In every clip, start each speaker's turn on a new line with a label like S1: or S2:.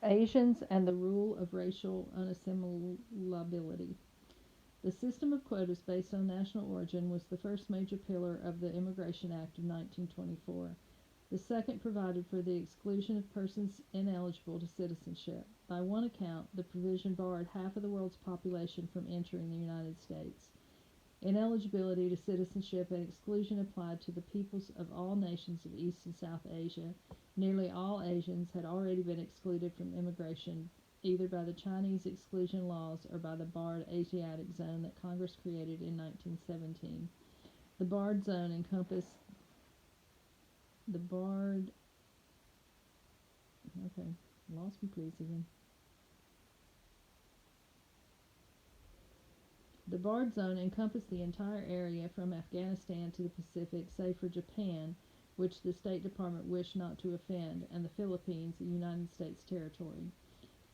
S1: Asians and the rule of racial unassimilability. The system of quotas based on national origin was the first major pillar of the Immigration Act of 1924. The second provided for the exclusion of persons ineligible to citizenship. By one account, the provision barred half of the world's population from entering the United States. Ineligibility to citizenship and exclusion applied to the peoples of all nations of East and South Asia. Nearly all Asians had already been excluded from immigration, either by the Chinese exclusion laws or by the barred Asiatic zone that Congress created in 1917. The barred zone encompassed the barred. Okay, lost me, please, again. The barred zone encompassed the entire area from Afghanistan to the Pacific, save for Japan, which the State Department wished not to offend, and the Philippines, a United States territory.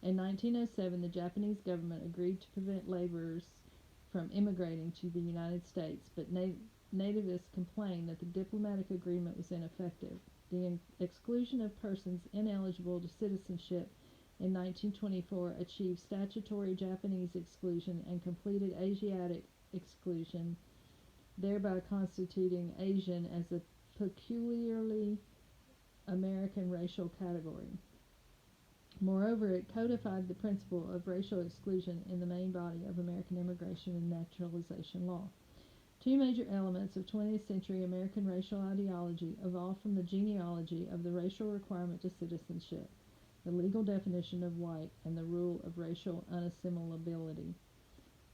S1: In 1907, the Japanese government agreed to prevent laborers from immigrating to the United States, but nativists complained that the diplomatic agreement was ineffective. The exclusion of persons ineligible to citizenship in 1924 achieved statutory Japanese exclusion and completed Asiatic exclusion, thereby constituting Asian as a peculiarly American racial category. Moreover, it codified the principle of racial exclusion in the main body of American immigration and naturalization law. Two major elements of 20th century American racial ideology evolved from the genealogy of the racial requirement to citizenship, the legal definition of white, and the rule of racial unassimilability.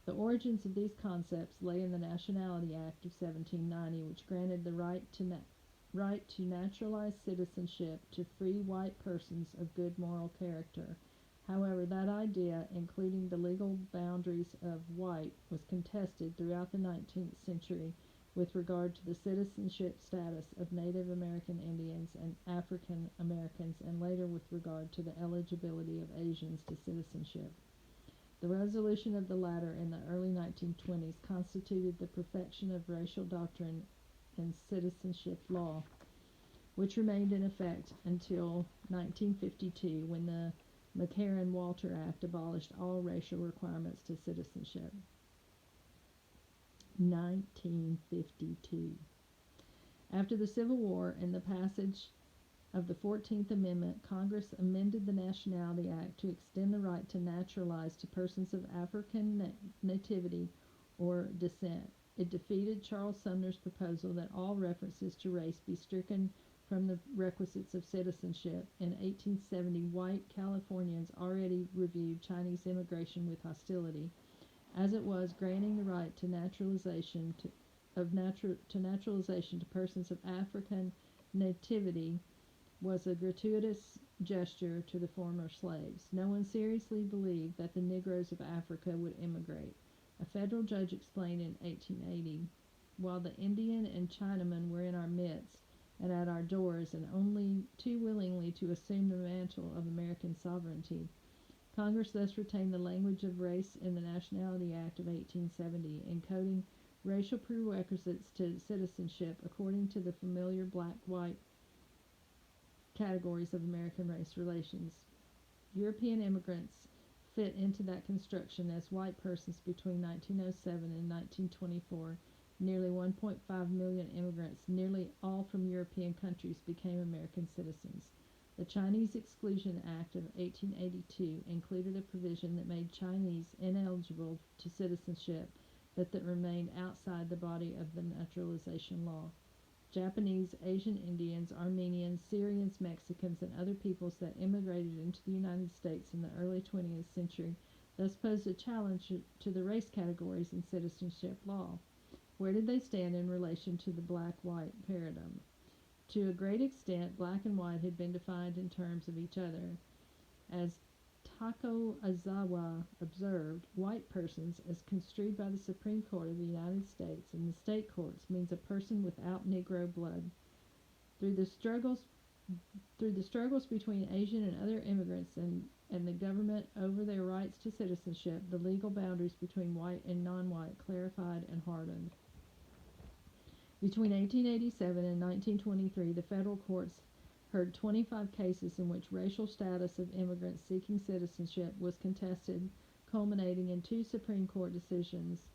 S1: The origins of these concepts lay in the Nationality Act of 1790, which granted the right to naturalized citizenship to free white persons of good moral character. However, that idea, including the legal boundaries of white, was contested throughout the 19th century with regard to the citizenship status of Native American Indians and African Americans, and later with regard to the eligibility of Asians to citizenship. The resolution of the latter in the early 1920s constituted the perfection of racial doctrine and citizenship law, which remained in effect until 1952 when the McCarran-Walter Act abolished all racial requirements to citizenship. 1952. After the Civil War and the passage of the 14th Amendment, Congress amended the Nationality Act to extend the right to naturalize to persons of African nativity or descent. It defeated Charles Sumner's proposal that all references to race be stricken from the requisites of citizenship. In 1870, white Californians already reviewed Chinese immigration with hostility, as it was granting the right to naturalization to persons of African nativity was a gratuitous gesture to the former slaves. No one seriously believed that the Negroes of Africa would immigrate. A federal judge explained in 1880, while the Indian and Chinaman were in our midst and at our doors, and only too willingly to assume the mantle of American sovereignty, Congress thus retained the language of race in the Nationality Act of 1870, encoding racial prerequisites to citizenship according to the familiar black-white categories of American race relations. European immigrants fit into that construction as white persons between 1907 and 1924. Nearly 1.5 million immigrants, nearly all from European countries, became American citizens. The Chinese Exclusion Act of 1882 included a provision that made Chinese ineligible to citizenship, but that remained outside the body of the naturalization law. Japanese, Asian Indians, Armenians, Syrians, Mexicans, and other peoples that immigrated into the United States in the early 20th century thus posed a challenge to the race categories in citizenship law. Where did they stand in relation to the black-white paradigm? To a great extent, black and white had been defined in terms of each other. As Tako Azawa observed, white persons, as construed by the Supreme Court of the United States and the state courts, means a person without Negro blood. Through the struggles between Asian and other immigrants and the government over their rights to citizenship, the legal boundaries between white and non-white clarified and hardened. Between 1887 and 1923, the federal courts heard 25 cases in which racial status of immigrants seeking citizenship was contested, culminating in two Supreme Court decisions,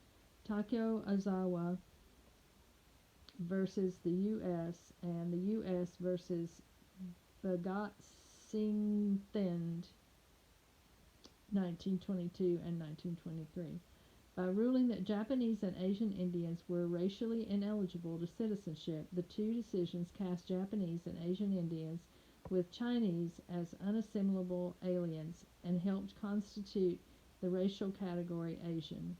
S1: Takeo Ozawa versus the U.S. and the U.S. versus Bhagat Singh Thind, 1922 and 1923. By ruling that Japanese and Asian Indians were racially ineligible to citizenship, the two decisions cast Japanese and Asian Indians with Chinese as unassimilable aliens and helped constitute the racial category Asian.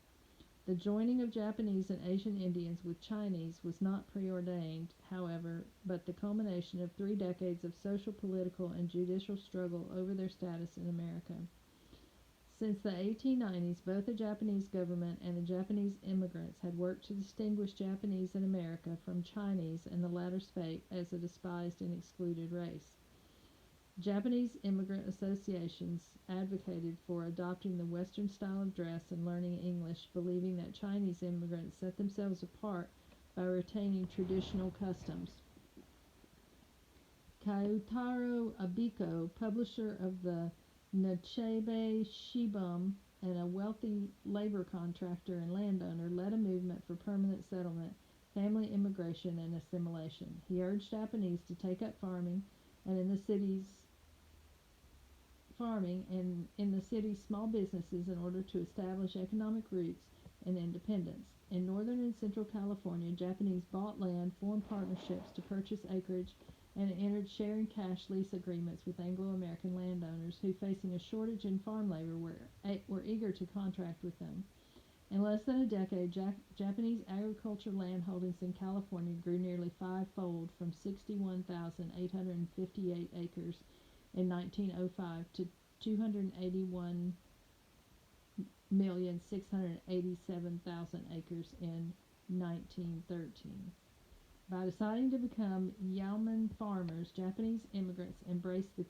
S1: The joining of Japanese and Asian Indians with Chinese was not preordained, however, but the culmination of 3 decades of social, political, and judicial struggle over their status in America. Since the 1890s, both the Japanese government and the Japanese immigrants had worked to distinguish Japanese in America from Chinese and the latter's fate as a despised and excluded race. Japanese immigrant associations advocated for adopting the Western style of dress and learning English, believing that Chinese immigrants set themselves apart by retaining traditional customs. Kyutaro Abiko, publisher of the Nichibei Shibum and a wealthy labor contractor and landowner, led a movement for permanent settlement, family immigration, and assimilation. He urged Japanese to take up farming in the city's small businesses in order to establish economic roots and independence. In northern and central California, Japanese bought land, formed partnerships to purchase acreage, and entered sharing cash lease agreements with Anglo-American landowners who, facing a shortage in farm labor, were eager to contract with them. In less than a decade, Japanese agriculture land holdings in California grew nearly fivefold, from 61,858 acres in 1905 to 281,687,000 acres in 1913. By deciding to become yeoman farmers, Japanese immigrants embraced the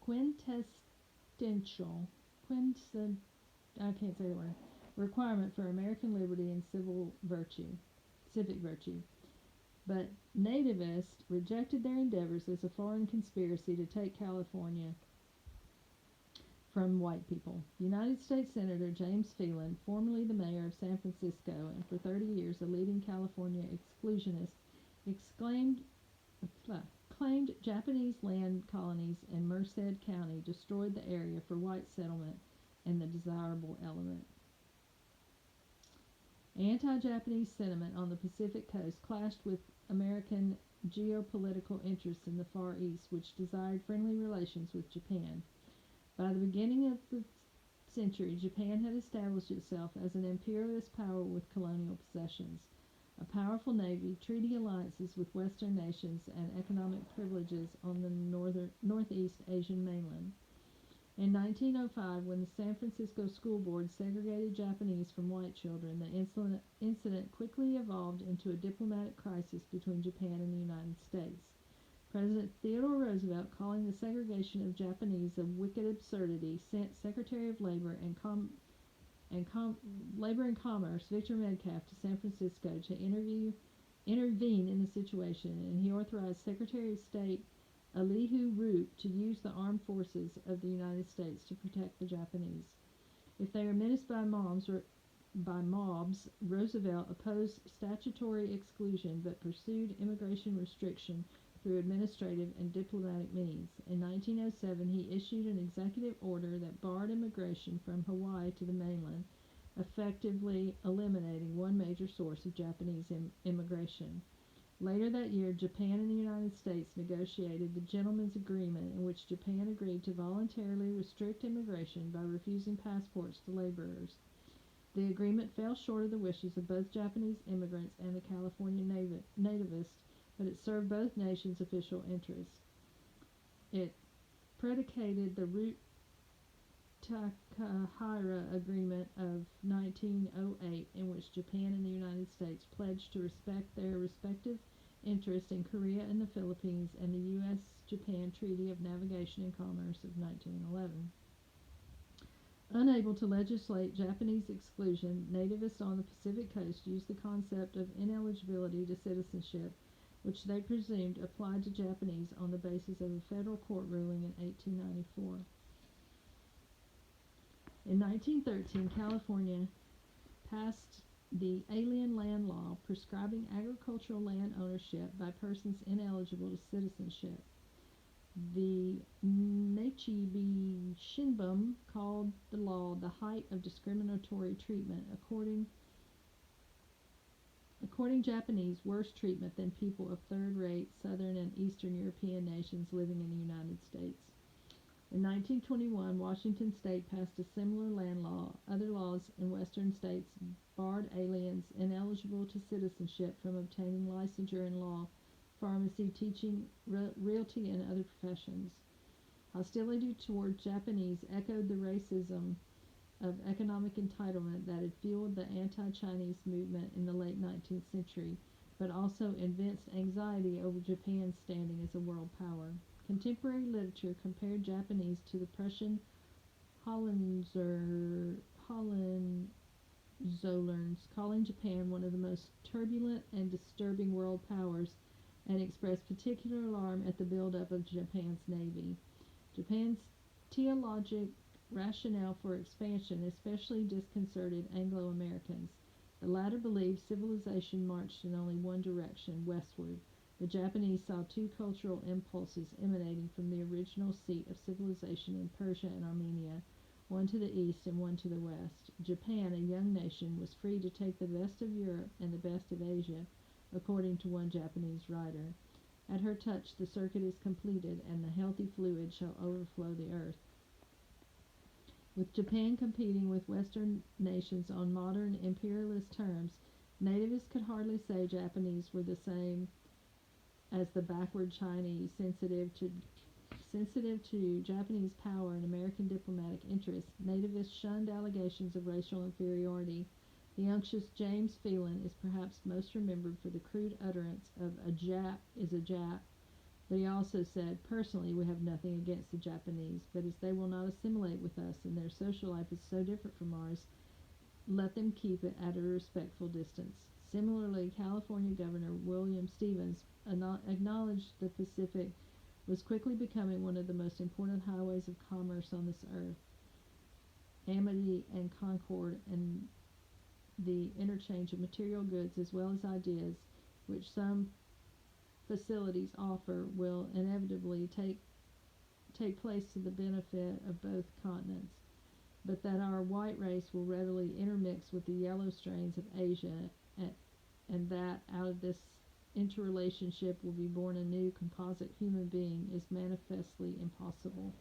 S1: quintessential requirement for American liberty and civic virtue. But nativists rejected their endeavors as a foreign conspiracy to take California from white people. United States Senator James Phelan, formerly the mayor of San Francisco and for 30 years a leading California exclusionist, claimed Japanese land colonies in Merced County destroyed the area for white settlement and the desirable element. Anti-Japanese sentiment on the Pacific Coast clashed with American geopolitical interests in the Far East, which desired friendly relations with Japan. By the beginning of the century, Japan had established itself as an imperialist power with colonial possessions, a powerful navy, treaty alliances with Western nations, and economic privileges on the Northeast Asian mainland. In 1905, when the San Francisco School Board segregated Japanese from white children, the incident quickly evolved into a diplomatic crisis between Japan and the United States. President Theodore Roosevelt, calling the segregation of Japanese a wicked absurdity, sent Secretary of Labor and Commerce Victor Metcalf to San Francisco to intervene in the situation, and he authorized Secretary of State Elihu Root to use the armed forces of the United States to protect the Japanese. If they are menaced by mobs, Roosevelt opposed statutory exclusion but pursued immigration restriction through administrative and diplomatic means. In 1907, he issued an executive order that barred immigration from Hawaii to the mainland, effectively eliminating one major source of Japanese immigration. Later that year, Japan and the United States negotiated the Gentlemen's Agreement, in which Japan agreed to voluntarily restrict immigration by refusing passports to laborers. The agreement fell short of the wishes of both Japanese immigrants and the California nativists, but it served both nations' official interests. It predicated the Root-Takahira Agreement of 1908, in which Japan and the United States pledged to respect their respective interests in Korea and the Philippines, and the U.S.-Japan Treaty of Navigation and Commerce of 1911. Unable to legislate Japanese exclusion, nativists on the Pacific coast used the concept of ineligibility to citizenship, which they presumed applied to Japanese on the basis of a federal court ruling in 1894. In 1913, California passed the Alien Land Law, prescribing agricultural land ownership by persons ineligible to citizenship. The Nichibi Shinbun called the law the height of discriminatory treatment, according Japanese worse treatment than people of third-rate Southern and Eastern European nations living in the United States. In 1921, Washington state passed a similar land law. Other laws in western states barred aliens ineligible to citizenship from obtaining licensure in law, pharmacy, teaching, realty, and other professions. Hostility toward Japanese echoed the racism of economic entitlement that had fueled the anti-Chinese movement in the late 19th century, but also evinced anxiety over Japan's standing as a world power. Contemporary literature compared Japanese to the Prussian Hohenzollerns, calling Japan one of the most turbulent and disturbing world powers, and expressed particular alarm at the buildup of Japan's navy. Japan's teleologic rationale for expansion especially disconcerted Anglo-Americans. The latter believed civilization marched in only one direction, westward. The Japanese saw two cultural impulses emanating from the original seat of civilization in Persia and Armenia, one to the east and one to the west. Japan, a young nation, was free to take the best of Europe and the best of Asia, according to one Japanese writer. At her touch the circuit is completed, and the healthy fluid shall overflow the earth. With Japan competing with Western nations on modern imperialist terms, nativists could hardly say Japanese were the same as the backward Chinese, sensitive to Japanese power and American diplomatic interests. Nativists shunned allegations of racial inferiority. The unctuous James Phelan is perhaps most remembered for the crude utterance of "a Jap is a Jap," but he also said, "Personally, we have nothing against the Japanese, but as they will not assimilate with us and their social life is so different from ours, let them keep it at a respectful distance." Similarly, California Governor William Stevens acknowledged the Pacific was quickly becoming one of the most important highways of commerce on this earth. Amity and concord and the interchange of material goods as well as ideas, which some facilities offer, will inevitably take place to the benefit of both continents, but that our white race will readily intermix with the yellow strains of Asia, and that out of this interrelationship will be born a new composite human being is manifestly impossible.